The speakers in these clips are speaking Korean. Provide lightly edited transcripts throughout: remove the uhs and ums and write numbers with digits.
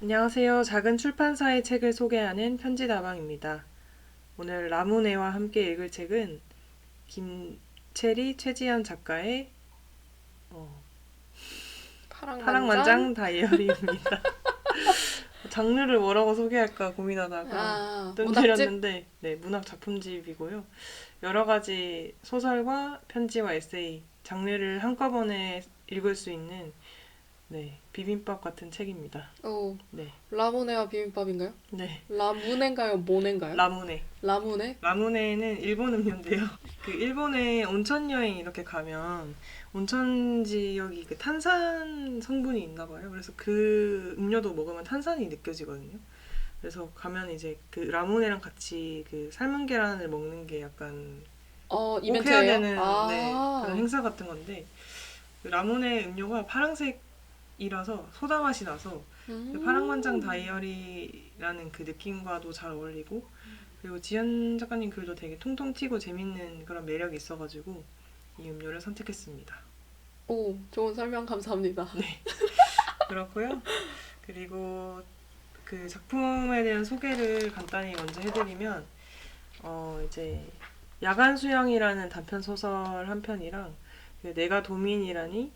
안녕하세요. 작은 출판사의 책을 소개하는 편지다방입니다. 오늘 라무네와 함께 읽을 책은 김채리, 최지연 작가의 파랑만장? 파랑만장 다이어리입니다. 장르를 뭐라고 소개할까 고민하다가 문학집? 뜸들였는데, 네, 문학 작품집이고요. 여러 가지 소설과 편지와 에세이, 장르를 한꺼번에 읽을 수 있는, 네, 비빔밥 같은 책입니다. 오, 네, 라무네와 비빔밥인가요? 네, 라무네인가요? 모네인가요? 라무네. 라무네? 라무네는 일본 음료인데요. 그 일본에 온천 여행 이렇게 가면 온천 지역이 그 탄산 성분이 있나 봐요. 그래서 그 음료도 먹으면 탄산이 느껴지거든요. 그래서 가면 이제 그 라무네랑 같이 그 삶은 계란을 먹는 게 약간 꼭 해야 이벤트예요? 되는, 네, 그런 행사 같은 건데, 그 라무네 음료가 파란색이라서 소다 맛이 나서 그 파랑만장 음, 다이어리라는 그 느낌과도 잘 어울리고, 그리고 지연 작가님 글도 되게 통통 튀고 재밌는 그런 매력이 있어가지고 이 음료를 선택했습니다. 오, 좋은 설명 감사합니다. 그렇고요. 그리고 그 작품에 대한 소개를 간단히 먼저 해드리면, 이제 야간 수영이라는 단편 소설 한 편이랑 그 내가 도민이라니,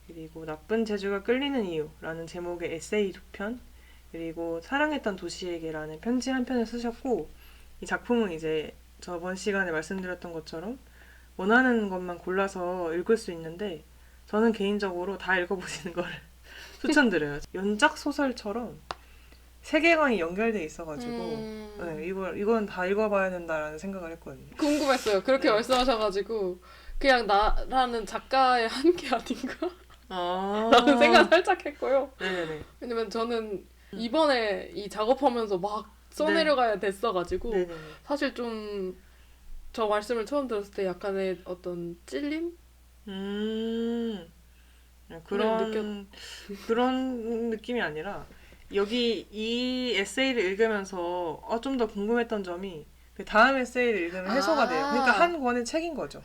그리고 나쁜 재주가 끌리는 이유라는 제목의 에세이 두 편, 그리고 사랑했던 도시에게라는 편지 한 편을 쓰셨고, 이 작품은 이제 저번 시간에 말씀드렸던 것처럼 원하는 것만 골라서 읽을 수 있는데, 저는 개인적으로 다 읽어보시는 걸 추천드려요. 연작 소설처럼 세계관이 연결돼 있어가지고, 네, 이건 다 읽어봐야 된다라는 생각을 했거든요. 궁금했어요. 그렇게 네. 말씀하셔가지고 그냥 나라는 작가의 한계 아닌가? 라는 생각 아, 살짝 했고요. 네네네. 왜냐면 저는 음. 이번에 이 작업하면서 막 네, 써내려가야 됐어가지고 네네네. 사실 좀 저 말씀을 처음 들었을 때 약간의 어떤 찔림? 음, 을 느꼈. 그런 느낌이 아니라, 여기 이 에세이를 읽으면서 좀 더 궁금했던 점이 그 다음 에세이를 읽으면 해소가 돼요. 그러니까 아, 한 권의 책인 거죠.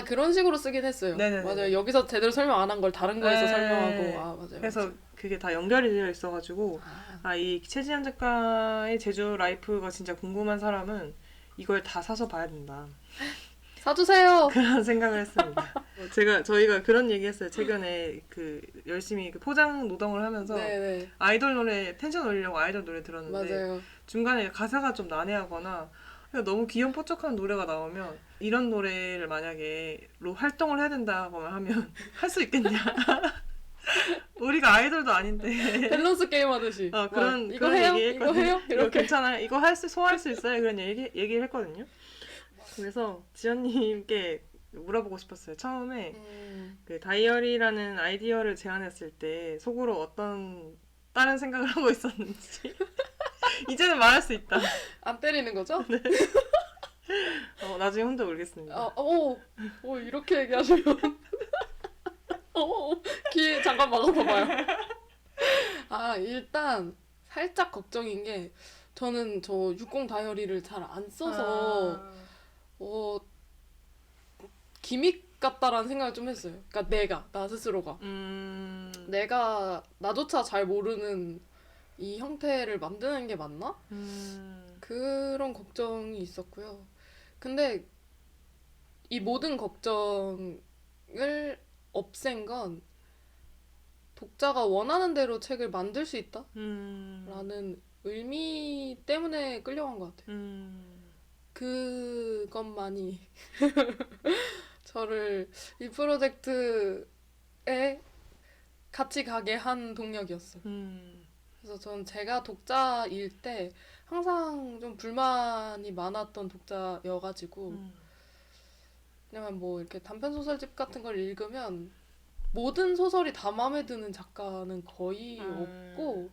그런 식으로 쓰긴 했어요. 맞아요. 네네네. 여기서 제대로 설명 안 한 걸 다른 거에서 설명하고, 네. 맞아요, 그래서 맞아요. 그게 다 연결이 되어 있어가지고, 아, 이 최지한 작가의 제주 라이프가 진짜 궁금한 사람은 이걸 다 사서 봐야 된다. 사주세요! 그런 생각을 했습니다. 저희가 그런 얘기 했어요. 최근에 그 열심히 그 포장 노동을 하면서 네네, 아이돌 노래, 텐션 올리려고 아이돌 노래 들었는데, 맞아요. 중간에 가사가 좀 난해하거나 너무 귀염뽀짝한 노래가 나오면, 이런 노래를 만약에 활동을 해야 된다거나 하면 할 수 있겠냐? 우리가 아이돌도 아닌데. 밸런스 게임 하듯이. 막, 이거 그런 해요? 얘기 이거 했거든요. 해요? 이거 이렇게. 괜찮아요? 이거 소화할 수 있어요? 그런 얘기를 했거든요. 그래서 지연님께 물어보고 싶었어요. 처음에 음, 그 다이어리라는 아이디어를 제안했을 때 속으로 어떤 다른 생각을 하고 있었는지. 이제는 말할 수 있다. 안 때리는 거죠? 나중에 혼자 울겠습니다. 이렇게 얘기하시면. 귀 잠깐 막아봐봐요. 일단, 살짝 걱정인 게, 저는 저 60 다이어리를 잘 안 써서, 아, 어, 기믹 같다라는 생각을 좀 했어요. 그러니까 나 스스로가. 내가, 나조차 잘 모르는 이 형태를 만드는 게 맞나? 그런 걱정이 있었고요. 근데 이 모든 걱정을 없앤 건 독자가 원하는 대로 책을 만들 수 있다? 라는 의미 때문에 끌려간 것 같아요. 그것만이 저를 이 프로젝트에 같이 가게 한 동력이었어요. 그래서 전 제가 독자일 때 항상 좀 불만이 많았던 독자여가지고, 왜냐면 뭐 이렇게 단편 소설집 같은 걸 읽으면 모든 소설이 다 마음에 드는 작가는 거의 없고,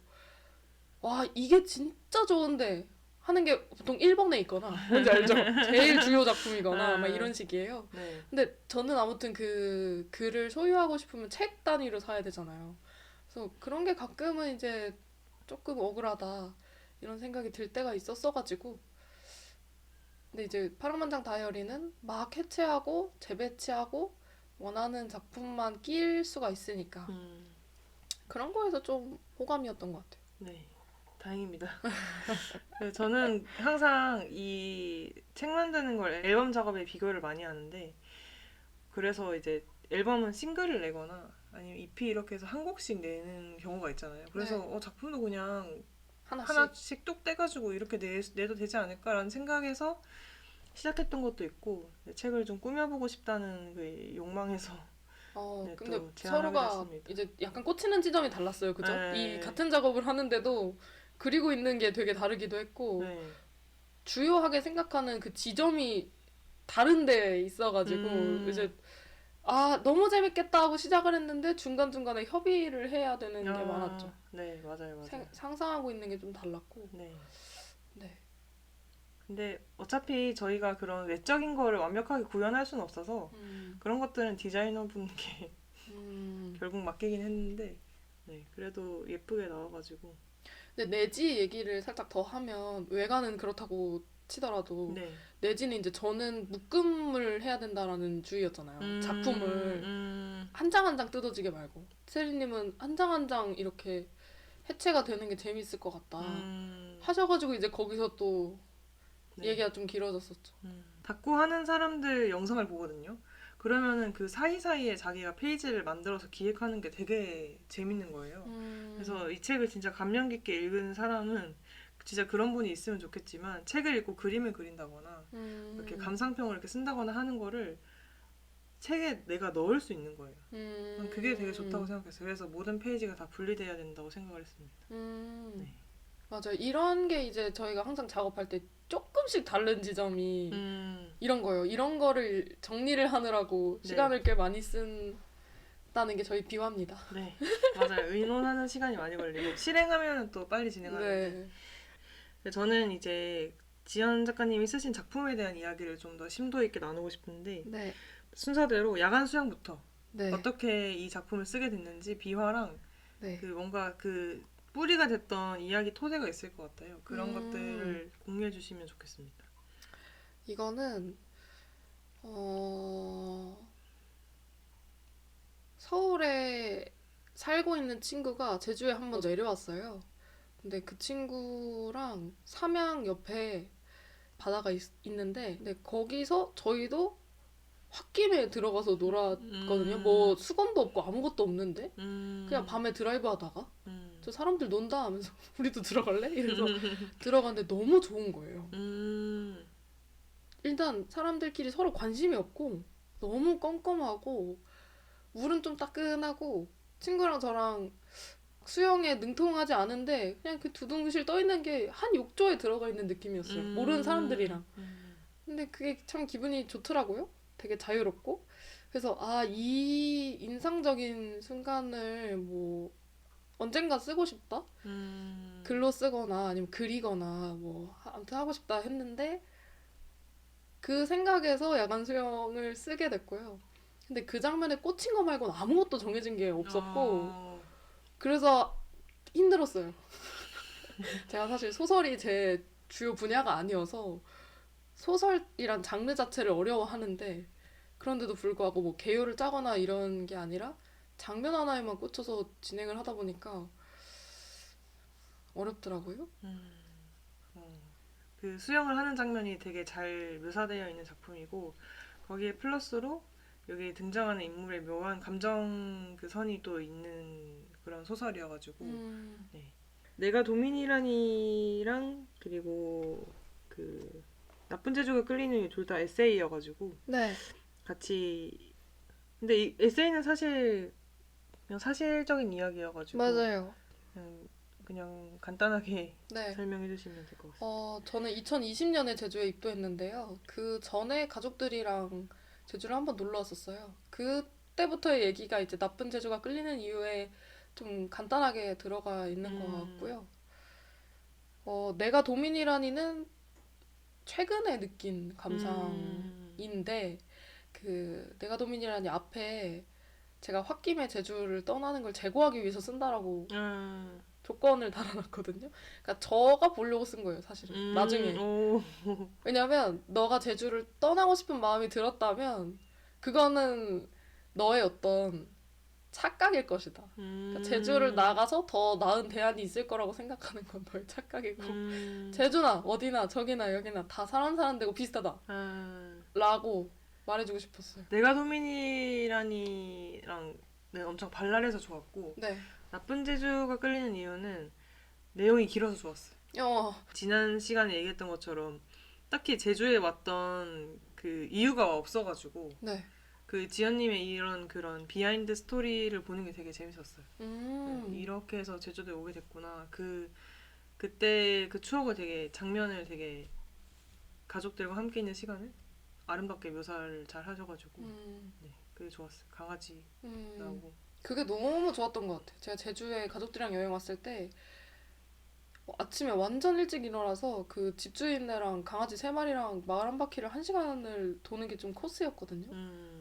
와, 이게 진짜 좋은데 하는 게 보통 1번에 있거나, 뭔지 알죠? 제일 주요 작품이거나 막 이런 식이에요. 네. 근데 저는 아무튼 그 글을 소유하고 싶으면 책 단위로 사야 되잖아요. 그래서 그런 게 가끔은 이제 조금 억울하다 이런 생각이 들 때가 있었어가지고, 근데 이제 파란만장 다이어리는 막 해체하고 재배치하고 원하는 작품만 끼일 수가 있으니까 그런 거에서 좀 호감이었던 것 같아요. 네, 다행입니다. 네, 저는 항상 이 책 만드는 걸 앨범 작업에 비교를 많이 하는데, 그래서 이제 앨범은 싱글을 내거나 아니면 EP 이렇게 해서 한 곡씩 내는 경우가 있잖아요. 그래서 네. 작품도 그냥 하나씩. 하나씩 뚝 떼가지고 이렇게 내도 되지 않을까라는 생각에서 시작했던 것도 있고, 네, 책을 좀 꾸며보고 싶다는 그 욕망에서 네, 근데 또 제안하게 서로가 됐습니다. 이제 약간 꽂히는 지점이 달랐어요. 그죠? 네. 이 같은 작업을 하는데도 그리고 있는 게 되게 다르기도 했고, 네. 주요하게 생각하는 그 지점이 다른 데에 있어가지고, 이제, 너무 재밌겠다 하고 시작을 했는데, 중간중간에 협의를 해야 되는 게 많았죠. 네, 맞아요. 상상하고 있는 게 좀 달랐고. 네. 네. 근데 어차피 저희가 그런 외적인 거를 완벽하게 구현할 수는 없어서 그런 것들은 디자이너분께 결국 맡기긴 했는데, 네, 그래도 예쁘게 나와가지고. 근데 내지 얘기를 살짝 더 하면, 외관은 그렇다고 치더라도, 네. 내지는 이제 저는 묶음을 해야 된다라는 주의였잖아요. 작품을 한 장 한 장 뜯어지게 말고. 세리님은 한 장 한 장 이렇게 해체가 되는 게 재밌을 것 같다. 하셔가지고 이제 거기서 또 네. 얘기가 좀 길어졌었죠. 닦고 하는 사람들 영상을 보거든요. 그러면은 그 사이사이에 자기가 페이지를 만들어서 기획하는 게 되게 재밌는 거예요. 그래서 이 책을 진짜 감명 깊게 읽은 사람은 진짜 그런 분이 있으면 좋겠지만, 책을 읽고 그림을 그린다거나 이렇게 감상평을 이렇게 쓴다거나 하는 거를 책에 내가 넣을 수 있는 거예요. 난 그게 되게 좋다고 생각했어요. 그래서 모든 페이지가 다 분리돼야 된다고 생각을 했습니다. 네. 맞아요. 이런 게 이제 저희가 항상 작업할 때 조금씩 다른 지점이 이런 거예요. 이런 거를 정리를 하느라고 네. 시간을 꽤 많이 쓴다는 게 저희 비화입니다. 네, 맞아요. 의논하는 시간이 많이 걸리고 실행하면 또 빨리 진행하는데. 네. 근데 저는 이제 지연 작가님이 쓰신 작품에 대한 이야기를 좀 더 심도 있게 나누고 싶은데, 네. 순서대로 야간 수영부터 네. 어떻게 이 작품을 쓰게 됐는지, 비화랑 네. 그 뭔가 그 뿌리가 됐던 이야기 토대가 있을 것 같아요. 그런 것들을 공유해 주시면 좋겠습니다. 이거는 서울에 살고 있는 친구가 제주에 한번 내려왔어요. 근데 그 친구랑 삼양 옆에 바다가 있는데, 근데 거기서 저희도 홧김에 들어가서 놀았거든요. 뭐 수건도 없고 아무것도 없는데 그냥 밤에 드라이브 하다가 저 사람들 논다 하면서 우리도 들어갈래? 이래서 들어갔는데 너무 좋은 거예요. 일단 사람들끼리 서로 관심이 없고 너무 껌껌하고 물은 좀 따끈하고, 친구랑 저랑 수영에 능통하지 않은데 그냥 그 두둥실 떠 있는 게 한 욕조에 들어가 있는 느낌이었어요. 모르는 사람들이랑. 근데 그게 참 기분이 좋더라고요. 되게 자유롭고. 그래서 이 인상적인 순간을 뭐 언젠가 쓰고 싶다? 글로 쓰거나 아니면 그리거나 뭐 아무튼 하고 싶다 했는데, 그 생각에서 야간 수영을 쓰게 됐고요. 근데 그 장면에 꽂힌 거 말고는 아무것도 정해진 게 없었고, 그래서 힘들었어요. 제가 사실 소설이 제 주요 분야가 아니어서 소설이란 장르 자체를 어려워하는데, 그런데도 불구하고 뭐 개요를 짜거나 이런 게 아니라 장면 하나에만 꽂혀서 진행을 하다 보니까 어렵더라고요. 그 수영을 하는 장면이 되게 잘 묘사되어 있는 작품이고, 거기에 플러스로 여기 등장하는 인물의 묘한 감정 그 선이 또 있는 그런 소설이어가지고 네. 내가 도민이라니랑 그리고 그 나쁜 제주가 끌리는 둘 다 에세이여가지고 네. 같이. 근데 이 에세이는 사실 그냥 사실적인 이야기여가지고 맞아요. 그냥 간단하게 네. 설명해 주시면 될 것 같습니다. 저는 2020년에 제주에 입도했는데요. 그 전에 가족들이랑 제주를 한번 놀러 왔었어요. 그때부터의 얘기가 이제 나쁜 제주가 끌리는 이유에 좀 간단하게 들어가 있는 것 같고요. 내가 도민이라니는 최근에 느낀 감상인데, 그 내가 도민이라니 앞에 제가 홧김에 제주를 떠나는 걸 재고하기 위해서 쓴다라고 조건을 달아놨거든요. 그러니까 저가 보려고 쓴 거예요, 사실은. 나중에. 왜냐면 너가 제주를 떠나고 싶은 마음이 들었다면 그거는 너의 어떤 착각일 것이다. 그러니까 제주를 나가서 더 나은 대안이 있을 거라고 생각하는 건 너의 착각이고 제주나 어디나 저기나 여기나 다 사람 사는 데고 비슷하다 라고 말해주고 싶었어요. 내가 도미니라니랑 엄청 발랄해서 좋았고 네. 나쁜 제주가 끌리는 이유는 내용이 길어서 좋았어요. 지난 시간에 얘기했던 것처럼 딱히 제주에 왔던 그 이유가 없어가지고 네. 그 지연님의 이런 그런 비하인드 스토리를 보는 게 되게 재밌었어요. 이렇게 해서 제주도에 오게 됐구나. 그때 그 추억을 되게 장면을 되게 가족들과 함께 있는 시간을 아름답게 묘사를 잘 하셔가지고 네, 그게 좋았어요. 강아지 나오고 그게 너무 좋았던 것 같아요. 제가 제주에 가족들이랑 여행 왔을 때 아침에 완전 일찍 일어나서 그 집주인네랑 강아지 3마리랑 마을 한 바퀴를 1시간을 도는 게 좀 코스였거든요.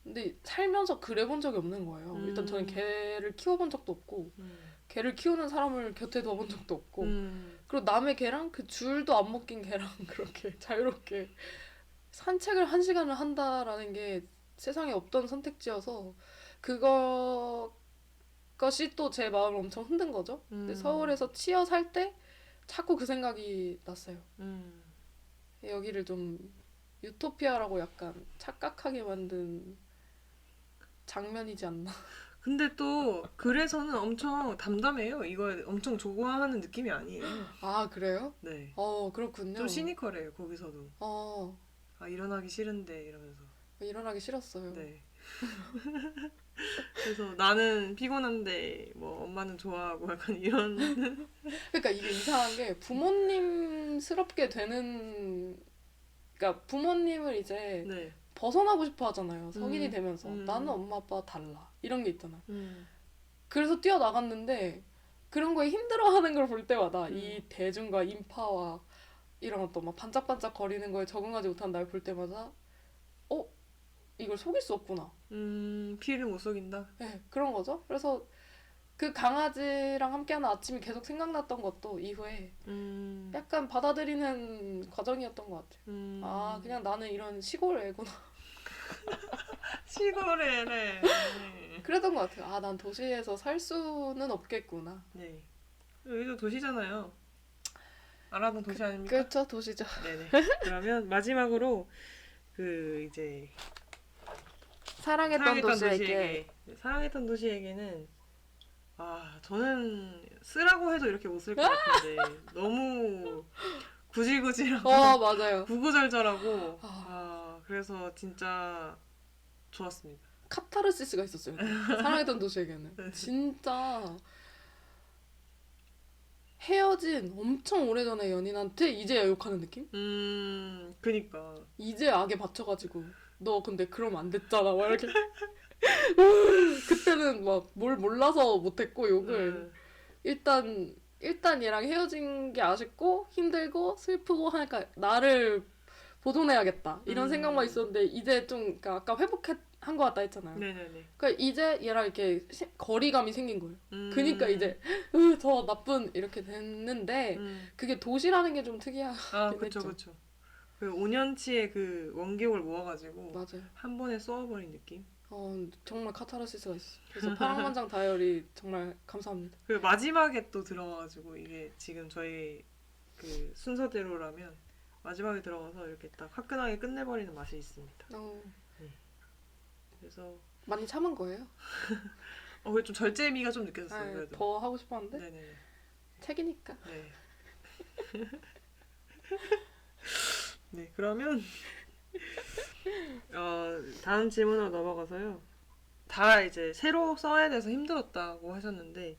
근데 살면서 그래 본 적이 없는 거예요. 일단 저는 개를 키워본 적도 없고 개를 키우는 사람을 곁에 둬본 적도 없고 그리고 남의 개랑 그 줄도 안 묶인 개랑 그렇게 자유롭게 산책을 1시간을 한다라는 게 세상에 없던 선택지여서 그것이 또 제 마음을 엄청 흔든 거죠. 근데 서울에서 치여 살 때 자꾸 그 생각이 났어요. 여기를 좀 유토피아라고 약간 착각하게 만든 장면이지 않나. 근데 또 그래서는 엄청 담담해요. 이거 엄청 좋아하는 느낌이 아니에요. 아 그래요? 네. 그렇군요. 좀 시니컬해요. 거기서도. 아 일어나기 싫은데 이러면서. 일어나기 싫었어요. 네. 그래서 나는 피곤한데 뭐 엄마는 좋아하고 약간 이런. 그러니까 이게 이상한 게 부모님스럽게 되는 그러니까 부모님을 이제 네. 벗어나고 싶어 하잖아요. 성인이 되면서 나는 엄마 아빠 달라 이런 게 있잖아. 음. 그래서 뛰어나갔는데 그런 거에 힘들어하는 걸 볼 때마다 이 대중과 인파와 이런 어떤 막 반짝반짝 거리는 거에 적응하지 못한 날 볼 때마다 이걸 속일 수 없구나. 피를 못 속인다. 네, 그런 거죠. 그래서 그 강아지랑 함께하는 아침이 계속 생각났던 것도 이후에 약간 받아들이는 과정이었던 것 같아요. 아 그냥 나는 이런 시골 애구나. 시골 애래. 그랬던 것 같아요. 아 난 도시에서 살 수는 없겠구나. 네. 여기도 도시잖아요. 알아는 도시 아닙니까? 그렇죠, 도시죠. 네네. 그러면 마지막으로 그 이제 사랑했던 도시에게. 사랑했던 도시에게는 저는 쓰라고 해도 이렇게 못 쓸 것 같은데 너무 구질구질하고 맞아요. 구구절절하고 그래서 진짜 좋았습니다. 카타르시스가 있었어요. 사랑했던 도시에게는. 네. 진짜 헤어진 엄청 오래전에 연인한테 이제야 욕하는 느낌? 그니까. 이제 악에 받쳐가지고 너 근데 그러면 안 됐잖아 막 이렇게 그때는 막 뭘 몰라서 못했고 욕을 일단 얘랑 헤어진 게 아쉽고 힘들고 슬프고 하니까 나를 보존해야겠다 이런 생각만 있었는데 이제 좀 그러니까 아까 회복한 것 같다 했잖아요. 네네네. 그러니까 이제 얘랑 이렇게 거리감이 생긴 거예요. 그니까 이제 저 나쁜 이렇게 됐는데 그게 도시라는 게 좀 특이하긴 그쵸 했죠. 그쵸. 그 5년치의 그 원기옥을 모아가지고 맞아요. 한 번에 쏘아버린 느낌. 정말 카타르시스가 있어. 그래서 파랑만장 다이어리 정말 감사합니다. 그 마지막에 또 들어가가지고 이게 지금 저희 그 순서대로라면 마지막에 들어가서 이렇게 딱 화끈하게 끝내버리는 맛이 있습니다. 네. 그래서 많이 참은 거예요? 좀 절제미가 좀 느껴졌어요. 그래도. 더 하고 싶었는데 네네. 책이니까. 네. 네 그러면 다음 질문으로 넘어가서요. 다 이제 새로 써야 돼서 힘들었다고 하셨는데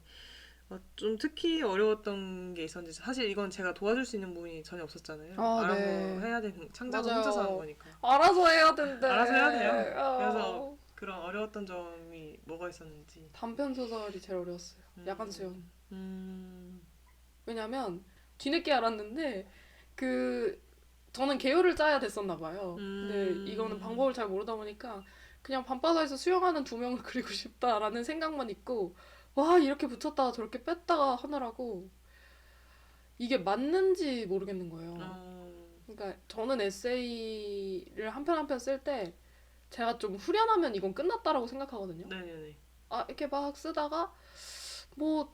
좀 특히 어려웠던 게 있었는지 사실 이건 제가 도와줄 수 있는 부분이 전혀 없었잖아요. 알아서 네. 해야 되는 창작은 맞아요. 혼자서 하는 거니까. 알아서 해야 된대. 알아서 해야 돼요. 그래서 그런 어려웠던 점이 뭐가 있었는지. 단편 소설이 제일 어려웠어요. 야간 수영. 음. 왜냐면 뒤늦게 알았는데 저는 계율을 짜야 됐었나 봐요. 근데 이거는 방법을 잘 모르다 보니까 그냥 밤바다에서 수영하는 2명을 그리고 싶다라는 생각만 있고 와 이렇게 붙였다가 저렇게 뺐다가 하느라고 이게 맞는지 모르겠는 거예요. 그러니까 저는 에세이를 한 편 한 편 쓸 때 제가 좀 후련하면 이건 끝났다라고 생각하거든요. 네네네. 이렇게 막 쓰다가 뭐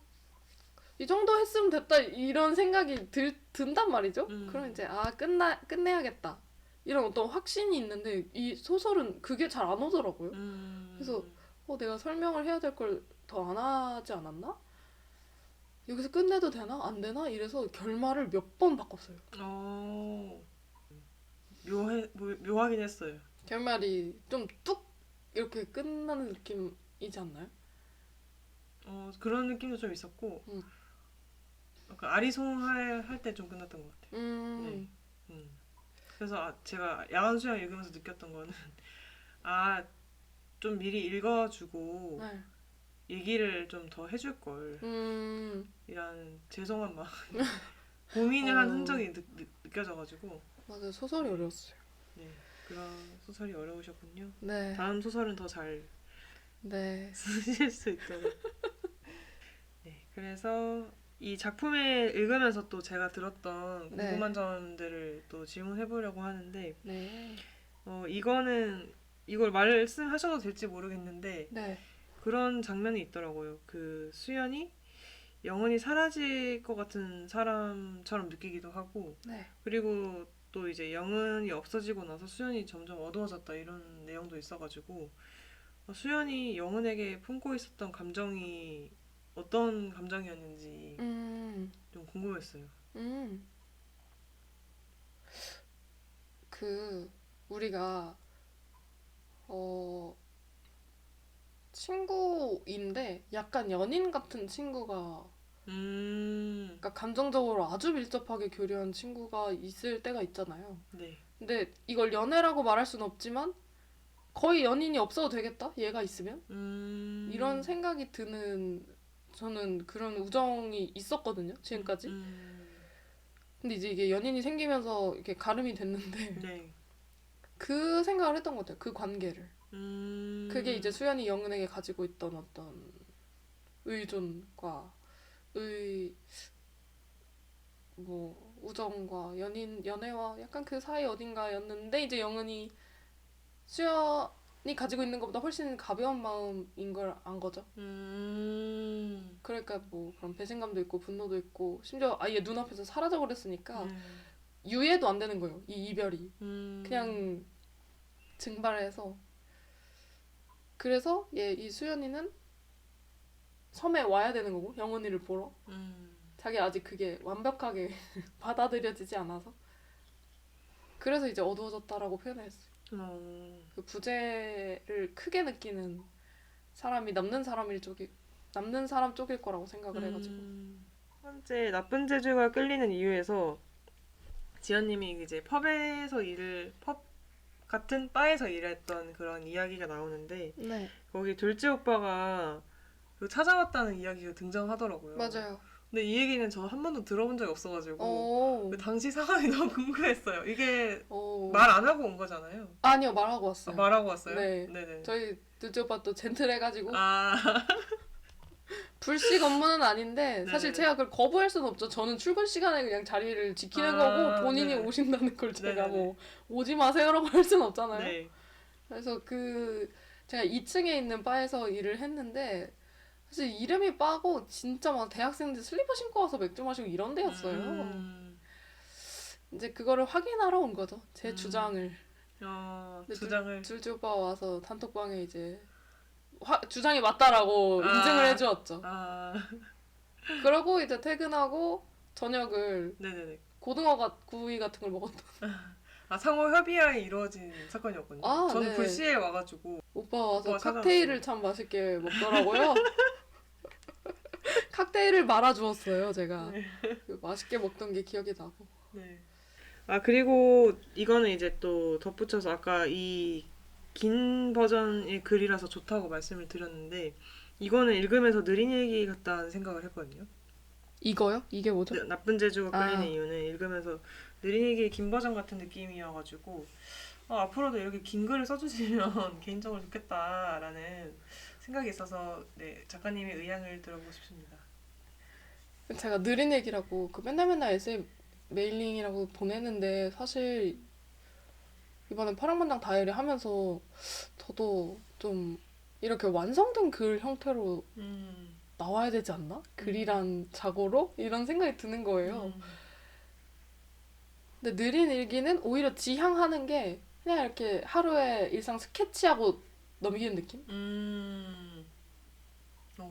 이 정도 했으면 됐다 이런 생각이 든단 말이죠. 그럼 이제 끝내야겠다 이런 어떤 확신이 있는데 이 소설은 그게 잘 안 오더라고요. 그래서 내가 설명을 해야 될 걸 더 안 하지 않았나? 여기서 끝내도 되나? 안 되나? 이래서 결말을 몇 번 바꿨어요. 묘하긴 했어요. 결말이 좀 뚝 이렇게 끝나는 느낌이지 않나요? 그런 느낌도 좀 있었고 약간 아리송할 때 좀 끝났던 것 같아요. 네. 그래서 제가 야간 수영 읽으면서 느꼈던 거는 좀 미리 읽어주고 네. 얘기를 좀 더 해줄 걸 이라는 죄송한 마음 고민을 한 흔적이 느껴져가지고 맞아요. 소설이 어려웠어요. 네, 그런 소설이 어려우셨군요. 네. 다음 소설은 더 잘 네. 쓰실 수 있도록. 네, 그래서 이 작품을 읽으면서 또 제가 들었던 궁금한 점들을 또 질문해 보려고 하는데 네. 이걸 말씀하셔도 될지 모르겠는데 네. 그런 장면이 있더라고요. 그 수연이 영혼이 사라질 것 같은 사람처럼 느끼기도 하고 네. 그리고 또 이제 영혼이 없어지고 나서 수연이 점점 어두워졌다 이런 내용도 있어가지고 수연이 영혼에게 품고 있었던 감정이 어떤 감정이었는지 좀 궁금했어요. 우리가 친구인데 약간 연인 같은 친구가 그러니까 감정적으로 아주 밀접하게 교류한 친구가 있을 때가 있잖아요. 네. 근데 이걸 연애라고 말할 수는 없지만 거의 연인이 없어도 되겠다? 얘가 있으면? 이런 생각이 드는 저는 그런 우정이 있었거든요. 지금까지. 근데 이제 이게 연인이 생기면서 이렇게 가름이 됐는데 네. 그 생각을 했던 것 같아요. 그 관계를. 그게 이제 수연이 영은에게 가지고 있던 어떤 의존과 우정과 연애와 약간 그 사이 어딘가였는데 이제 영은이 수연이 가지고 있는 것보다 훨씬 가벼운 마음인 걸 안 거죠. 그러니까 뭐 그런 배신감도 있고 분노도 있고 심지어 아예 눈앞에서 사라져 버렸으니까 유예도 안 되는 거예요. 이 이별이. 그냥 증발해서 그래서 이 수연이는 섬에 와야 되는 거고 영은이를 보러 자기 아직 그게 완벽하게 받아들여지지 않아서 그래서 이제 어두워졌다라고 표현을 했어요. 그 부재를 크게 느끼는 사람이 남는 사람 쪽일 거라고 생각을 해가지고 첫 번째 나쁜 재주가 끌리는 이유에서 지연님이 이제 펍 같은 바에서 일했던 그런 이야기가 나오는데 네. 거기 둘째 오빠가 찾아왔다는 이야기가 등장하더라고요. 맞아요. 근데 이 얘기는 저 한 번도 들어본 적이 없어가지고 그 당시 상황이 너무 궁금했어요. 이게 말 안 하고 온 거잖아요. 아니요, 말하고 왔어요. 말하고 왔어요? 네. 네네. 저희 둘째 오빠 또 젠틀해가지고 불식 업무는 아닌데 사실 제가 그걸 거부할 수는 없죠. 저는 출근 시간에 그냥 자리를 지키는 거고 본인이 오신다는 걸 제가 뭐 오지 마세요라고 할 수는 없잖아요. 네. 그래서 제가 2층에 있는 바에서 일을 했는데 사실 이름이 바고 진짜 막 대학생들 슬리퍼 신고 와서 맥주 마시고 이런 데였어요. 이제 그거를 확인하러 온 거죠. 제 주장을. 주장을. 둘째 오빠가 와서 단톡방에 이제 주장이 맞다라고 인증을 해주었죠. 그러고 이제 퇴근하고 저녁을 고등어 구이 같은 걸 먹었던. 상호 협의하에 이루어진 사건이었군요. 저는 불시에 와가지고 오빠 와서 칵테일을 참 맛있게 먹더라고요. 칵테일을 말아주었어요, 제가. 맛있게 먹던 게 기억이 나고. 네. 그리고 이거는 이제 또 덧붙여서 아까 이 긴 버전의 글이라서 좋다고 말씀을 드렸는데 이거는 읽으면서 느린 얘기 같다는 생각을 했거든요. 이거요? 이게 뭐죠? 나쁜 재주가 끌리는 이유는 읽으면서 느린 얘기의 긴 버전 같은 느낌이어가지고 앞으로도 이렇게 긴 글을 써주시면 개인적으로 좋겠다라는 생각이 있어서 작가님의 의향을 들어보고 싶습니다. 제가 느린 얘기라고 맨날 에세이 메일링이라고 보내는데 사실 이번에 파랑만장 다이어리 하면서 저도 좀 이렇게 완성된 글 형태로 음. 나와야 되지 않나? 글이란 자고로? 이런 생각이 드는 거예요. 근데 느린 일기는 오히려 지향하는 게 그냥 이렇게 하루에 일상 스케치하고 넘기는 느낌?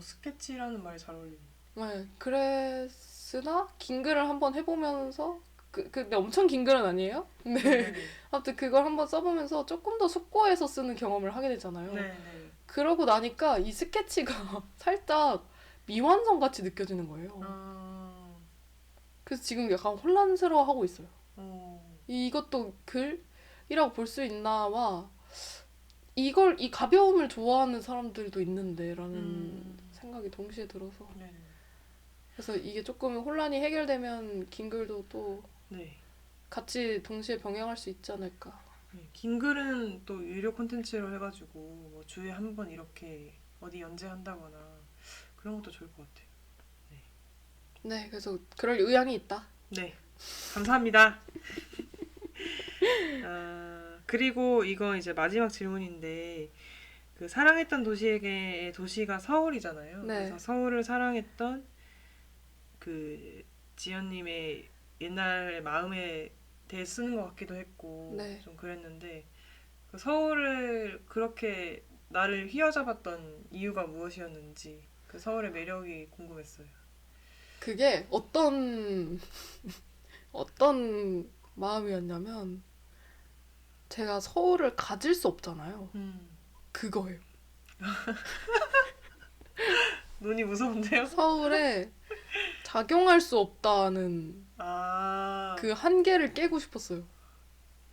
스케치라는 말이 잘 어울리네. 네, 그랬으나 긴 글을 한번 해보면서 근데 엄청 긴 글은 아니에요? 근데 네. 아무튼 그걸 한번 써보면서 조금 더 숙고해서 쓰는 경험을 하게 되잖아요. 네, 네. 그러고 나니까 이 스케치가 살짝 미완성 같이 느껴지는 거예요. 그래서 지금 약간 혼란스러워하고 있어요. 이것도 글이라고 볼 수 있나와 이 가벼움을 좋아하는 사람들도 있는데라는 생각이 동시에 들어서 네. 그래서 이게 조금 혼란이 해결되면 긴 글도 또 네. 같이 동시에 병행할 수 있지 않을까. 네. 긴 글은 또 유료 콘텐츠로 해가지고 뭐 주에 한 번 이렇게 어디 연재한다거나 그런 것도 좋을 것 같아요. 네, 그래서 그럴 의향이 있다. 네, 감사합니다. 그리고 이거 이제 마지막 질문인데 그 사랑했던 도시에게의 도시가 서울이잖아요. 네. 그래서 서울을 사랑했던 그 지연님의 옛날 마음에 대해 쓰는 것 같기도 했고 네. 좀 그랬는데 그 서울을 그렇게 나를 휘어잡았던 이유가 무엇이었는지 그 서울의 매력이 궁금했어요. 그게 어떤 마음이었냐면 제가 서울을 가질 수 없잖아요. 그거예요. 눈이 무서운데요? 서울에 작용할 수 없다는 그 한계를 깨고 싶었어요.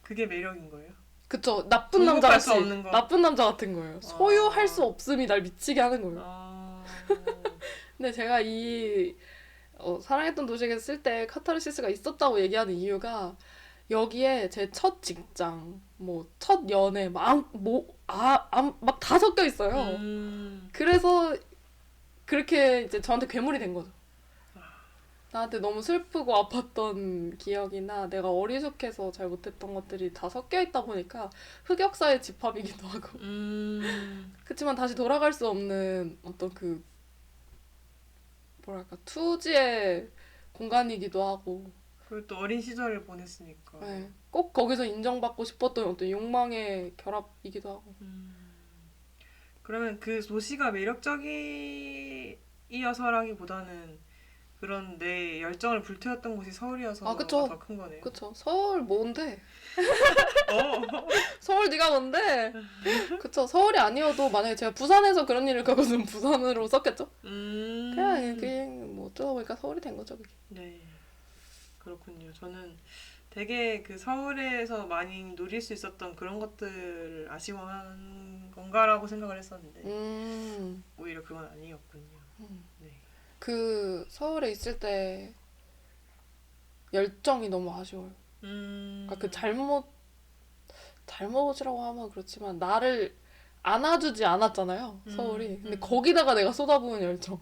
그게 매력인 거예요? 그쵸. 나쁜 남자 같이. 없는 거. 나쁜 남자 같은 거예요. 소유할 수 없음이 날 미치게 하는 거예요. 근데 제가 사랑했던 도시에게 쓸 때 카타르시스가 있었다고 얘기하는 이유가 여기에 제 첫 직장, 뭐 첫 연애 막 다 섞여 있어요. 그래서 그렇게 이제 저한테 괴물이 된 거죠. 나한테 너무 슬프고 아팠던 기억이나 내가 어리숙해서 잘 못했던 것들이 다 섞여 있다 보니까 흑역사의 집합이기도 하고. 그렇지만 다시 돌아갈 수 없는 어떤 그 뭐랄까 투지의 공간이기도 하고. 그리고 또 어린 시절을 보냈으니까. 네, 꼭 거기서 인정받고 싶었던 어떤 욕망의 결합이기도 하고. 그러면 그 도시가 매력적이어서라기보다는 그런 내 열정을 불태웠던 곳이 서울이어서 더 큰 거네요. 그쵸. 서울 뭔데? 서울 네가 뭔데? 그쵸. 서울이 아니어도 만약에 제가 부산에서 그런 일을 겪었으면 부산으로 썼겠죠? 그냥 뭐 어쩌다 보니까 서울이 된 거죠. 그게. 네. 그렇군요. 저는 되게 그 서울에서 많이 누릴 수 있었던 그런 것들을 아쉬워한 건가라고 생각을 했었는데 오히려 그건 아니었군요. 네. 그 서울에 있을 때 열정이 너무 아쉬워요. 그러니까 그 잘못이라고 하면 그렇지만 나를 안아주지 않았잖아요. 서울이. 근데 거기다가 내가 쏟아부은 열정,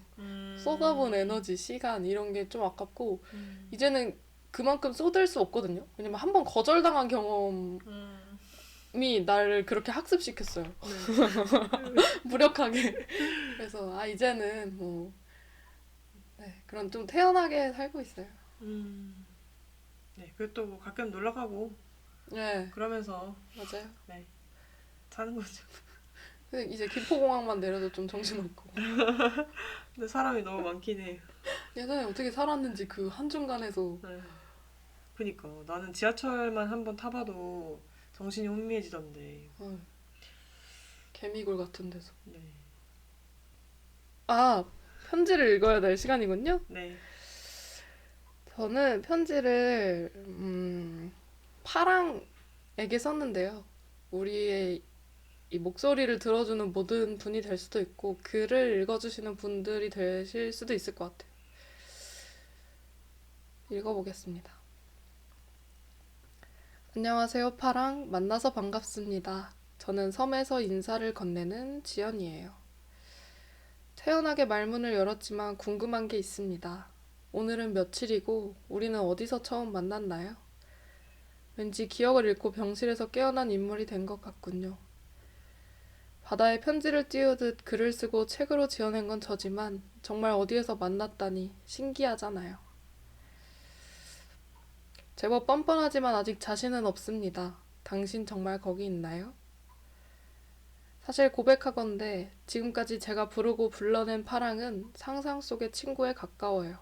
쏟아부은 에너지, 시간 이런 게 좀 아깝고 이제는 그만큼 쏟을 수 없거든요. 왜냐면 한 번 거절당한 경험이 나를 그렇게 학습시켰어요. 무력하게. 그래서 이제는 뭐 그런 좀 태연하게 살고 있어요. 네, 그리고 또 뭐 가끔 놀러 가고 네. 그러면서 맞아요. 네, 사는 거죠. 근데 이제 김포공항만 내려도 좀 정신없고. 근데 사람이 너무 많긴 해요. 예전에 어떻게 살았는지 그 한중간에서. 네. 그니까 나는 지하철만 한번 타봐도 정신이 혼미해지던데. 개미굴 같은 데서. 네. 편지를 읽어야 될 시간이군요. 네. 저는 편지를 파랑에게 썼는데요. 우리의 이 목소리를 들어주는 모든 분이 될 수도 있고 글을 읽어주시는 분들이 되실 수도 있을 것 같아요. 읽어보겠습니다. 안녕하세요, 파랑. 만나서 반갑습니다. 저는 섬에서 인사를 건네는 지연이에요. 태연하게 말문을 열었지만 궁금한 게 있습니다. 오늘은 며칠이고 우리는 어디서 처음 만났나요? 왠지 기억을 잃고 병실에서 깨어난 인물이 된 것 같군요. 바다에 편지를 띄우듯 글을 쓰고 책으로 지어낸 건 저지만 정말 어디에서 만났다니 신기하잖아요. 제법 뻔뻔하지만 아직 자신은 없습니다. 당신 정말 거기 있나요? 사실 고백하건대 지금까지 제가 부르고 불러낸 파랑은 상상 속의 친구에 가까워요.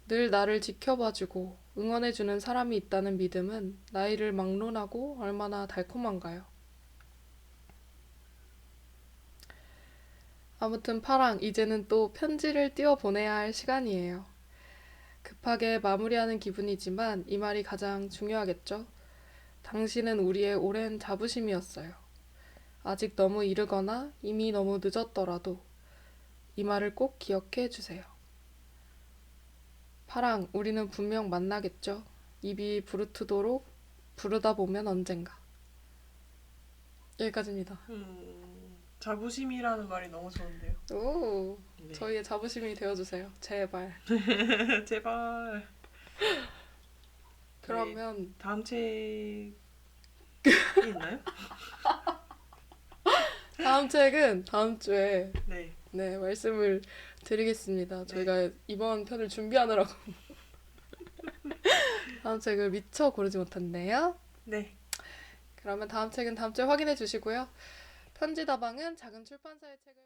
늘 나를 지켜봐주고 응원해주는 사람이 있다는 믿음은 나이를 막론하고 얼마나 달콤한가요? 아무튼 파랑, 이제는 또 편지를 띄워 보내야 할 시간이에요. 급하게 마무리하는 기분이지만 이 말이 가장 중요하겠죠? 당신은 우리의 오랜 자부심이었어요. 아직 너무 이르거나 이미 너무 늦었더라도 이 말을 꼭 기억해 주세요. 파랑, 우리는 분명 만나겠죠? 입이 부르트도록 부르다 보면 언젠가. 여기까지입니다. 자부심이라는 말이 너무 좋은데요. 오, 네. 저희의 자부심이 되어주세요. 제발. 제발. 그러면 다음 책이 있나요? 다음 책은 다음 주에 네. 네, 말씀을 드리겠습니다. 저희가 이번 편을 준비하느라고 다음 책을 미처 고르지 못했네요. 네. 그러면 다음 책은 다음 주에 확인해 주시고요. 편지다방은 작은 출판사의 책을